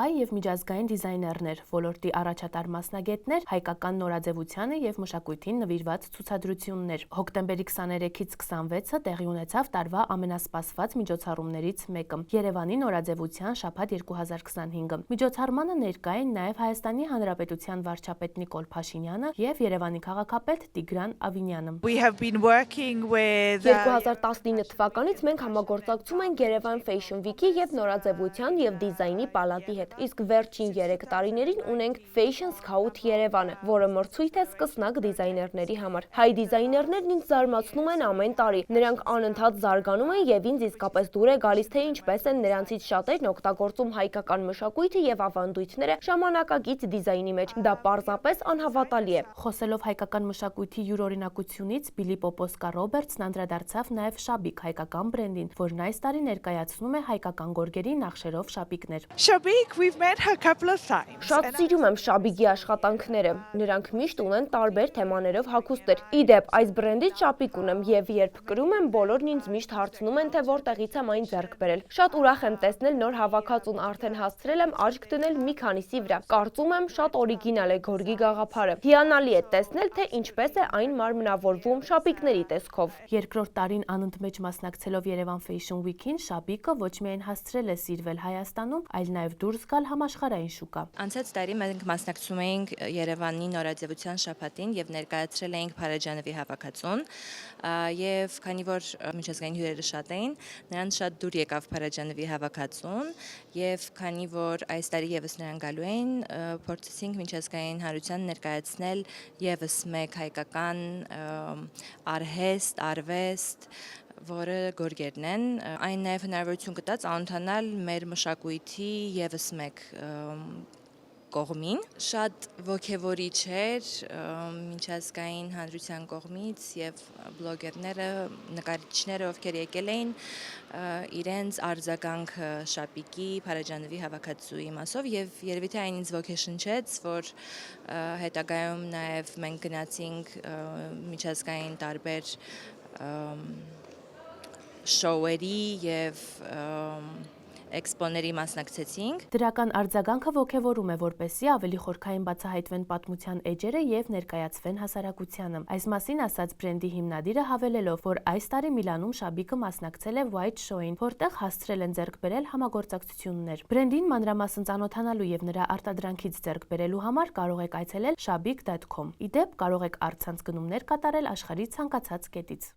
հայ եւ միջազգային դիզայներներ, ոլորտի առաջատար մասնագետներ, հայկական նորաձևությանը եւ մշակույթին նվիրված ցուցադրություններ։ Հոկտեմբերի 23-ից 26-ը տեղի ունեցավ տարվա ամենասպասված միջոցառումներից մեկը՝ Երևանի նորաձևության շաբաթ 2025-ը։ Միջոցառմանը ներկա էին նաեւ Հայաստանի Հանրապետության վարչապետ Նիկոլ Փաշինյանը եւ Երևանի քաղաքապետ Տիգրան Ավինյանը։ 2019 թվականից մենք համագործակցում ենք Երևան Fashion Week-ի եւ նորաձևության եւ դիզայնի պալատի հետ, իսկ վերջին 3 տարիներին ունենք Fashion Scout Երևանը, որը մրցույթ է սկսնակ դիզայներների համար։ Հայ դիզայներներն ինձ զարմացնում են ամեն տարի, նրանք անընդհատ զարգանում են եւ ինձ իսկապես դուր է գալիս, թե ինչպես են նրանցից շատերն օգտագործում հայկական մշակույթը եւ ավանդույթները ժամանակակից դիզայնի մեջ։ Դա պարզապես անհավատալի է։ Խոսելով հայկական մշակույթի յուրօրինակությունից, Բիլի Պոպոսկա Ռոբերտսն անդրադարձավ նաեւ Շաբիկ հայկական բրենդին, որն այս տարի ներկայացնում է հայկական գորգերի նախշերով շապիկներ։ Շատ սիրում եմ Շաբիկի աշխատանքները։ Նրանք միշտ ունեն տարբեր թեմաներով հագուստներ։ Իդեպ, այս բրենդից շապիկ ունեմ եւ երբ կրում եմ, բոլորն ինձ միշտ հարցնում են, թե որտեղից եմ այն ձեռք բերել։ Շատ ուրախ եմ տեսնել նոր հավաքածուն, արդեն հասցրել եմ աչք դնել մի քանիսի վրա։ Կարծում եմ, շատ օրիգինալ է գորգի գաղափարը։ Հիանալի է տեսնել, թե ինչպես է այն մարմնավորվում շապիկների տեսքով։ Երկրորդ տարին անընդմեջ մասնակցելով Երևան Fashion Week-ին, Շաբիկը ոչ միայն հասցրել է սիրվել Հայաստանում, այլ նաև դուրս գալ համաշխարհային շուկա։ Անցած տարի մենք մասնակցում էինք Երևանի նորաձևության շաբաթին եւ ներկայացրել էինք Փարաջանովի հավաքածուն, եւ քանի որ միջազգային հյուրերը շատ էին, նրանց շատ դուր եկավ Փարաջանովի հավաքածուն, եւ քանի որ այս տարի եւս նրանք գալու էին, փորձեցինք միջազգային հանրության ներկայացնել եւս մեկ հայկական արհեստ, որը գորգերն են, այն նաև հնարավորություն կտած անընդհանալ մեր մշակույթի եւս մեկ կողմին։ Շատ ոգևորիչ էր միջազգային հանրության կողմից եւ բլոգերները, նկարիչները, ովքեր եկել էին, իրենց արձագանքը Շապիկի, Փարաջանովի հավաքածուի մասով եւ երևի թե այն ինձ ոգեշնչեց, որ հետագայում նաեւ մենք գնացինք միջազգային տարբեր շոուերի եւ էքսպոների մասնակցեցինք։ Դրական արձագանքը ոգևորում է, որպեսզի ավելի խորքային բացահայտվեն պատմության էջերը եւ ներկայացվեն հասարակությանը։ Այս մասին ասաց բրենդի հիմնադիրը, հավելելով, որ այս տարի Միլանում Շաբիկը մասնակցել է White Show-ին, որտեղ հասցրել են ձեռք բերել համագործակցություններ։ Բրենդին մանրամասն ծանոթանալու եւ նրա արտադրանքից ձեռք բերելու համար կարող եք այցելել shabik.com։ Իդեպ կարող եք առցանց գնումներ կատարել աշխարհի ցանկացած կետից։